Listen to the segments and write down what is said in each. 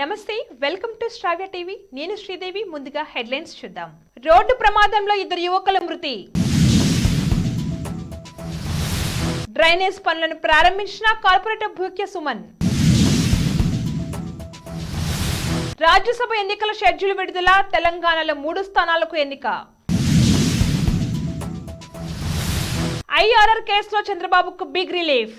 నమస్తే, welcome to Sravya TV. నేను శ్రీదేవి. ముందుగా హెడ్లైన్స్ చూద్దాం. రోడ్డు ప్రమాదంలో 2 యువకుల మృతి. డ్రైనేజ్ పనులను ప్రారంభించిన కార్పొరేటర్ భూక్య సుమన్. రాజ్యసభ ఎన్నికల షెడ్యూల్ విడుదల. తెలంగాణలో 3 స్థానాలకు ఎన్నిక. ఐఆర్ఆర్ కేసులో చంద్రబాబుకు బిగ్ రిలీఫ్.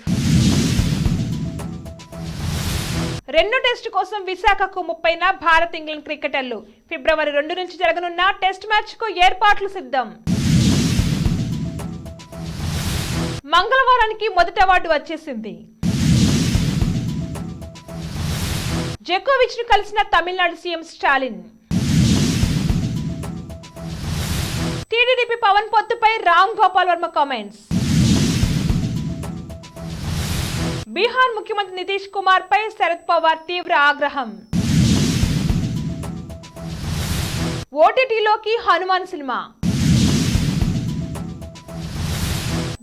రెండో టెస్టు కోసం విశాఖకు 30న భారత్ ఇంగ్లాండ్ క్రికెటర్లు. ఫిబ్రవరి 2 నుంచి జరగనున్న టెస్ట్ మ్యాచ్ కు ఏర్పాట్లు సిద్ధం. మంగళవారానికి మొదటి అవార్డు వచ్చేసింది. జకోవిచ్ ను కలిసిన తమిళనాడు సీఎం స్టాలిన్. టీడీపీ పవన్ పొత్తుపై రామ్ గోపాల్ వర్మ కామెంట్స్. బీహార్ ముఖ్యమంత్రి నితీష్ కుమార్ పై శరద్ పవార్ తీవ్ర ఆగ్రహం. ఓటీటీలోకి హనుమాన్ సినిమా.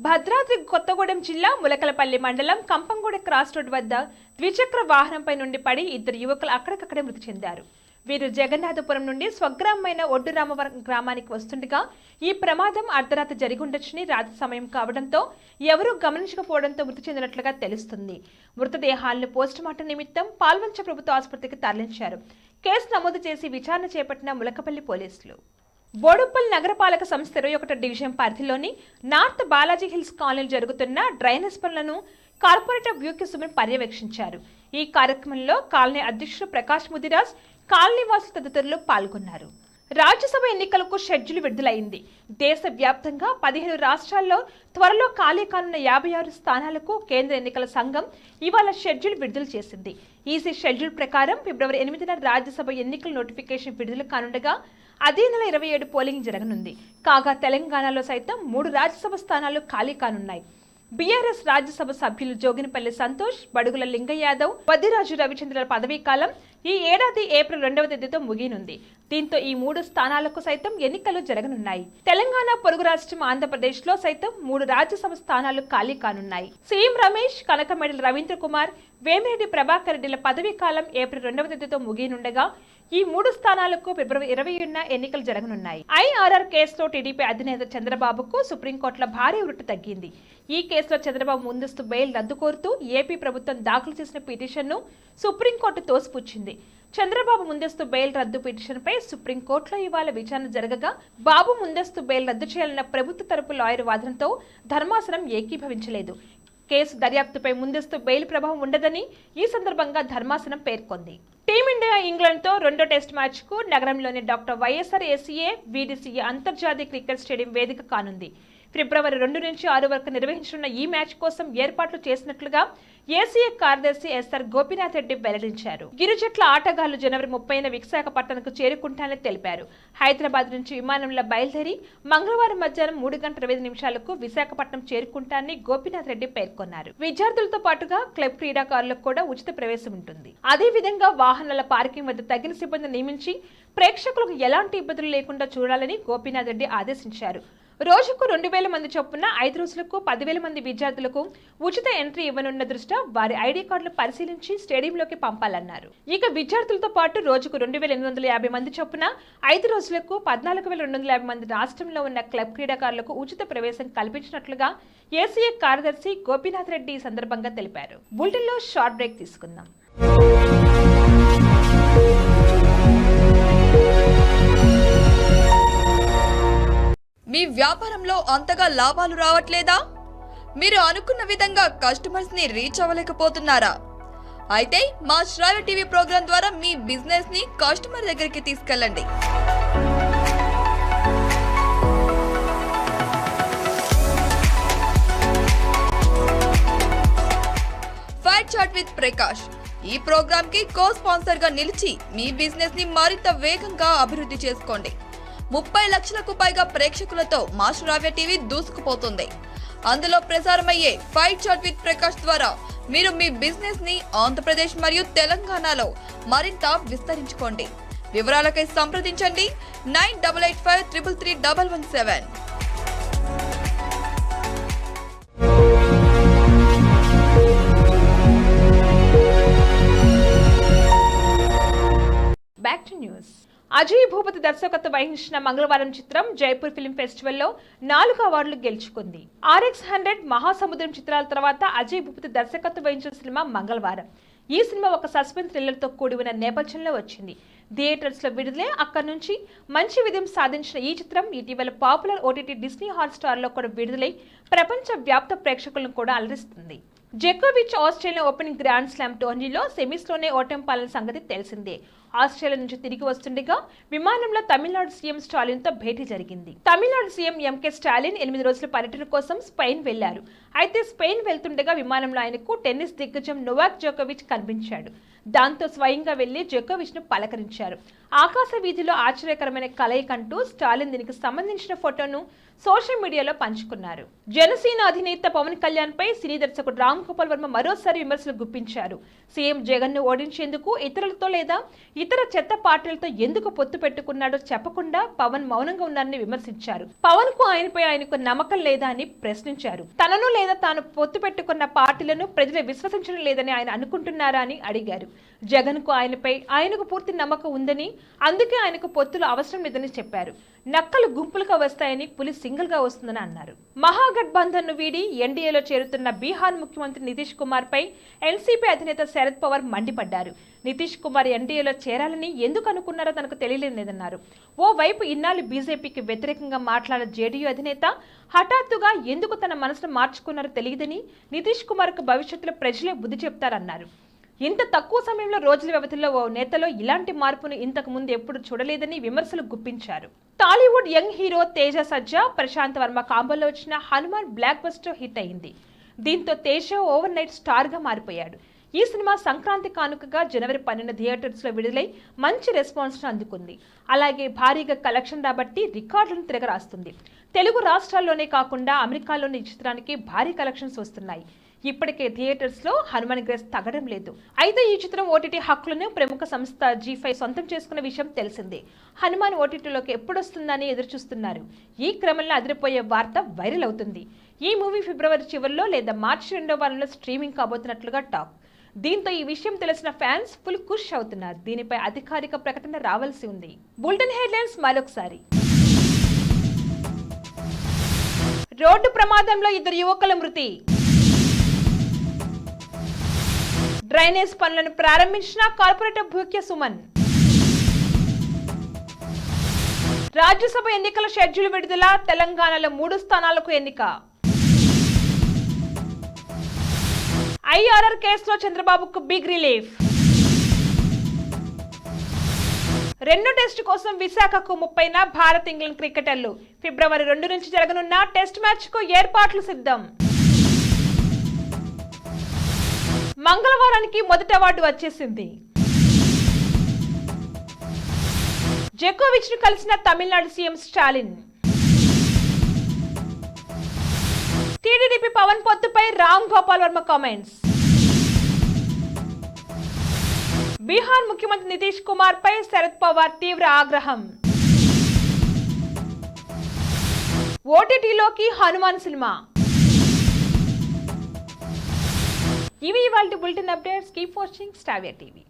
భద్రాద్రి కొత్తగూడెం జిల్లా ములకలపల్లి మండలం కంపంగూడ క్రాస్ రోడ్ వద్ద ద్విచక్ర వాహనంపై నుండి పడి 2 యువకులు అక్కడికక్కడే మృతి చెందారు. వీరు జగన్నాథపురం నుండి స్వగ్రామమైన ఒడ్డు రామవరం గ్రామానికి వస్తుండగా ఈ ప్రమాదం అర్ధరాత్రి జరిగి ఉండొచ్చని రాత్రి సమయం కావడంతో ఎవరూ గమనించకపోవడంతో మృతి చెందినట్లుగా తెలుస్తుంది. మృతదేహాలను పోస్టుమార్టం నిమిత్తం పాల్వంచ ప్రభుత్వ ఆసుపత్రికి తరలించారు. కేసు నమోదు చేసి విచారణ చేపట్టిన ములకపల్లి పోలీసులు. బోడుప్పల్ నగరపాలక సంస్థ 21వ డివిజన్ పరిధిలోని నార్త్ బాలాజీ హిల్స్ కాలనీలో జరుగుతున్న డ్రైనేజ్ పనులను కార్పొరేటర్ భూక్య సుమన్ పర్యవేక్షించారు. ఈ కార్యక్రమంలో కాలనీ అధ్యక్షుడు ప్రకాష్ ముదిరాజ్, కాలనీ వాసులు తదితరులు పాల్గొన్నారు. రాజ్యసభ ఎన్నికలకు షెడ్యూల్ విడుదలైంది. దేశవ్యాప్తంగా 15 రాష్ట్రాల్లో త్వరలో ఖాళీ కానున్న 56 స్థానాలకు కేంద్ర ఎన్నికల సంఘం ఇవాళ షెడ్యూల్ విడుదల చేసింది. ఈసీ షెడ్యూల్ ప్రకారం ఫిబ్రవరి 8న రాజ్యసభ ఎన్నికల నోటిఫికేషన్ విడుదల కానుండగా అదే నెల 27 పోలింగ్ జరగనుంది. కాగా తెలంగాణలో సైతం 3 రాజ్యసభ స్థానాలు ఖాళీ కానున్నాయి. బీఆర్ఎస్ రాజ్యసభ సభ్యులు జోగినిపల్లి సంతోష్, బడుగుల లింగ యాదవ్, వద్దిరాజు రవిచంద్రల పదవీ కాలం ఈ ఏడాది ఏప్రిల్ 2వ తేదీతో ముగియనుంది. దీంతో ఈ 3 స్థానాలకు సైతం ఎన్నికలు జరగనున్నాయి. తెలంగాణ పొరుగు రాష్ట్రం ఆంధ్రప్రదేశ్ లో సైతం 3 రాజ్యసభ స్థానాలు ఖాళీ కానున్నాయి. సీఎం రమేష్, కనకమెడల రవీంద్ర కుమార్, వేమిరెడ్డి ప్రభాకర్ రెడ్డిల పదవీ కాలం ఏప్రిల్ 2వ తేదీతో ముగియనుండగా ఈ 3 స్థానాలకు ఫిబ్రవరి 20న ఎన్నికలు జరగనున్నాయి. ఐఆర్ఆర్ కేసులో టీడీపీ అధినేత చంద్రబాబుకు సుప్రీంకోర్టులో భారీ ఉరుటు తగ్గింది. ఈ కేసులో చంద్రబాబు ముందస్తు బెయిల్ రద్దు కోరుతూ ఏపీ ప్రభుత్వం దాఖలు చేసిన పిటిషన్ను సుప్రీంకోర్టు తోసిపుచ్చింది. చంద్రబాబు ముందస్తు బెయిల్ రద్దు పిటిషన్పై సుప్రీంకోర్టులో ఇవాళ విచారణ జరగగా బాబు ముందస్తు బెయిల్ రద్దు చేయాలన్న ప్రభుత్వ తరపు లాయర్ వాదనతో ధర్మాసనం ఏకీభవించలేదు. కేసు దర్యాప్తుపై ముందస్తు బెయిల్ ప్రభావం ఉండదని ఈ సందర్భంగా ధర్మాసనం పేర్కొంది. టీమిండియా ఇంగ్లాండ్తో రెండో టెస్ట్ మ్యాచ్కు నగరంలోని డాక్టర్ వైఎస్ఆర్ ఏసీఏ వీడీసీఏ అంతర్జాతీయ క్రికెట్ స్టేడియం వేదిక కానుంది. ఫిబ్రవరి 2 నుంచి 6 వరకు నిర్వహించనున్న ఈ మ్యాచ్ కోసం ఏర్పాట్లు చేసినట్లుగా ఏసీఏ కార్యదర్శి ఎస్ఆర్ గోపీనాథ్ రెడ్డి వెల్లడించారు. ఇరు జట్ల ఆటగాళ్లు జనవరి 30న విశాఖపట్నంకు చేరుకుంటానని తెలిపారు. హైదరాబాద్ నుంచి విమానంలో బయలుదేరి మంగళవారం మధ్యాహ్నం 3:25 విశాఖపట్నం చేరుకుంటానని గోపీనాథ్ రెడ్డి పేర్కొన్నారు. విద్యార్థులతో పాటుగా క్లబ్ క్రీడాకారులకు కూడా ఉచిత ప్రవేశం ఉంటుంది. అదేవిధంగా వాహనాల పార్కింగ్ వద్ద తగిన సిబ్బంది నియమించి ప్రేక్షకులకు ఎలాంటి ఇబ్బందులు లేకుండా చూడాలని గోపీనాథ్ రెడ్డి ఆదేశించారు. రోజుకు 2000 మంది చొప్పున 5 రోజులకు 10,000 మంది విద్యార్థులకు ఉచిత ఎంట్రీ ఇవ్వనున్న దృష్ట్యా వారి ఐడి కార్డులు పరిశీలించి స్టేడియంలోకి పంపాలన్నారు. ఇక విద్యార్థులతో పాటు రోజుకు 2,850 మంది చొప్పున 5 రోజులకు 14,250 మంది రాష్ట్రంలో ఉన్న క్లబ్ క్రీడాకారులకు ఉచిత ప్రవేశం కల్పించినట్లుగా ఏసీఏ కార్యదర్శి గోపీనాథ్ రెడ్డి ఈ సందర్భంగా తెలిపారు. బులెటిన్లో షార్ట్ బ్రేక్ తీసుకుందాం. మీ వ్యాపారంలో అంతగా లాభాలు రావట్లేదా? మీరు అనుకున్న విధంగా కస్టమర్స్ ని రీచ్ అవ్వలేకపోతున్నారా? అయితే మా శ్రావ్య టీవీ ప్రోగ్రాం ద్వారా మీ బిజినెస్ ని కస్టమర్ దగ్గరికి తీసుకెళ్ళండి. ఫైట్ చాట్ విత్ ప్రకాష్ ఈ ప్రోగ్రామ్ కి కో స్పాన్సర్ గా నిలిచి మీ బిజినెస్ ని మరింత వేగంగా అభివృద్ధి చేసుకోండి. 30 లక్షలకు పైగా ప్రేక్షకులతో మా శ్రావ్య టీవీ దూసుకుపోతుంది. అందులో ప్రసారమయ్యే ఫైట్ చాట్ విత్ ప్రకాష్ ద్వారా మీరు మీ బిజినెస్ ని ఆంధ్రప్రదేశ్ మరియు తెలంగాణలో మరింత విస్తరించుకోండి. వివరాలకై సంప్రదించండి 9885333117. అజయ్ భూపతి దర్శకత్వం వహించిన మంగళవారం చిత్రం జైపూర్ ఫిల్మ్ ఫెస్టివల్లో 4 అవార్డులు గెలుచుకుంది. RX100 మహాసముద్రం చిత్రాల తర్వాత అజయ్ భూపతి దర్శకత్వం వహించిన సినిమా మంగళవారం. ఈ సినిమా ఒక సస్పెన్స్ థ్రిల్లర్తో కూడి ఉన్న నేపథ్యంలో వచ్చింది. థియేటర్స్ లో విడుదలై అక్కడి నుంచి మంచి విజయం సాధించిన ఈ చిత్రం ఇటీవల పాపులర్ OTT డిస్నీ హాట్‌స్టార్ లో కూడా విడుదలై ప్రపంచ వ్యాప్త ప్రేక్షకులను కూడా అలరిస్తుంది. జోకోవిచ్ ఆస్ట్రేలియా ఓపెన్ గ్రాండ్ స్లామ్ టోర్నీలో సెమీస్లోనే ఓటమి పాలైన సంగతి తెలిసిందే. ఆస్ట్రేలియా నుంచి తిరిగి వస్తుండగా విమానంలో తమిళనాడు సీఎం స్టాలిన్తో భేటీ జరిగింది. తమిళనాడు సీఎం MK స్టాలిన్ 8 రోజుల పర్యటన కోసం స్పెయిన్ వెళ్లారు. అయితే స్పెయిన్ వెళ్తుండగా విమానంలో ఆయనకు టెన్నిస్ దిగ్గజం నోవాక్ జోకోవిచ్ కనిపించాడు. దాంతో స్వయంగా వెళ్లి జోకోవిచ్ ను పలకరించారు. ఆకాశ వీధిలో ఆశ్చర్యకరమైన కలయికంటూ స్టాలిన్ దీనికి సంబంధించిన ఫోటోను సోషల్ మీడియాలో పంచుకున్నారు. జనసేన అధినేత పవన్ కళ్యాణ్ పై సినీ దర్శకుడు రామ్ గోపాల్ వర్మ మరోసారి విమర్శలు గుప్పించారు. సీఎం జగన్ ను ఓడించేందుకు ఇతరులతో లేదా ఇతర చెత్త పార్టీలతో ఎందుకు పొత్తు పెట్టుకున్నాడో చెప్పకుండా పవన్ మౌనంగా ఉన్నారని విమర్శించారు. పవన్ కు ఆయనకు నమ్మకం లేదా అని ప్రశ్నించారు. తనను లేదా తాను పొత్తు పెట్టుకున్న పార్టీలను ప్రజలు విశ్వసించడం లేదని ఆయన అనుకుంటున్నారా అని అడిగారు. జగన్ కు ఆయనకు పూర్తి నమ్మకం ఉందని, అందుకే ఆయనకు పొత్తులు అవసరం లేదని చెప్పారు. నక్కలు గుంపులుగా వస్తాయని, పులి సింగిల్ గా వస్తుందని అన్నారు. మహాగఠబంధన్ ను వీడి ఎన్డీఏలో చేరుతున్న బీహార్ ముఖ్యమంత్రి నితీష్ కుమార్ పై ఎన్సీపీ అధినేత శరద్ పవార్ మండిపడ్డారు. నితీష్ కుమార్ ఎన్డీఏలో చేరాలని ఎందుకు అనుకున్నారో తనకు తెలియలేదన్నారు. ఓవైపు ఇన్నాళ్ళు బీజేపీకి వ్యతిరేకంగా మాట్లాడిన జేడీయూ అధినేత హఠాత్తుగా ఎందుకు తన మనసును మార్చుకున్నారో తెలియదని, నితీష్ కుమార్ కు భవిష్యత్తులో ప్రజలే బుద్ధి చెప్తారన్నారు. ఇంత తక్కువ సమయంలో రోజుల వ్యవధిలో ఓ నేతలో ఇలాంటి మార్పును ఇంతకు ముందు ఎప్పుడు చూడలేదని విమర్శలు గుప్పించారు. టాలీవుడ్ యంగ్ హీరో తేజ సజ్జా, ప్రశాంత్ వర్మ కాంబోలో వచ్చిన హనుమాన్ బ్లాక్ బస్టర్ హిట్ అయింది. దీంతో తేజ ఓవర్ నైట్ స్టార్ గా మారిపోయాడు. ఈ సినిమా సంక్రాంతి కానుకగా జనవరి 12 థియేటర్స్ లో విడుదలై మంచి రెస్పాన్స్ అందుకుంది. అలాగే భారీగా కలెక్షన్ రాబట్టి రికార్డులను తిరగరాస్తుంది. తెలుగు రాష్ట్రాల్లోనే కాకుండా అమెరికాలోని ఈ చిత్రానికి భారీ కలెక్షన్స్ వస్తున్నాయి. ఇప్పటికే థియేటర్స్ లో హనుమాన్ గ్రేస్ తగ్గడం లేదు. అయితే ఈ చిత్రం OTT హక్కులను ప్రముఖ సంస్థ G5 సొంతం చేసుకున్న విషయం తెలిసిందే. హనుమాన్ OTTలోకి ఎప్పుడొస్తుందని ఎదురుచూస్తున్నారు. ఈ క్రమంలో అదిరిపోయే వార్త వైరల్ అవుతుంది. ఈ మూవీ ఫిబ్రవరి చివరిలో లేదా మార్చి 2వ వారంలో స్ట్రీమింగ్ కాబోతున్నట్లుగా టాక్. దీంతో ఈ విషయం తెలిసిన ఫ్యాన్స్ ఫుల్ ఖుష్ అవుతున్నారు. దీనిపై అధికారిక ప్రకటన రావాల్సి ఉంది. బులెటిన్ హెడ్లైన్స్ మరొకసారి. రోడ్డు ప్రమాదంలో 2 యువకుల మృతి. డ్రైనేజ్ పనులను ప్రారంభించిన కార్పొరేటర్ భూక్య సుమన్. రాజ్యసభ ఎన్నికల షెడ్యూల్ విడుదల. తెలంగాణలో 3 స్థానాలకు ఎన్నిక. IRR కేసులో చంద్రబాబుకు బిగ్ రిలీఫ్. 2వ టెస్టు కోసం విశాఖకు 30న భారత్ ఇంగ్లాండ్ క్రికెటర్లు. ఫిబ్రవరి 2 నుంచి జరగనున్న టెస్ట్ మ్యాచ్ కు ఏర్పాట్లు సిద్ధం. మంగళవారానికి మొదటి అవార్డు వచ్చేసింది. జోకోవిచ్ ను కలిసిన తమిళనాడు సీఎం స్టాలిన్. టీడీపీ పవన్ పొత్తుపై రామ్ గోపాల్ వర్మ కామెంట్స్. బీహార్ ముఖ్యమంత్రి నితీష్ కుమార్ పై శరద్ పవార్ తీవ్ర ఆగ్రహం. OTTలోకి హనుమాన్ సినిమా. ఇవి ఇవాల్టి bulletin updates. Keep watching star TV.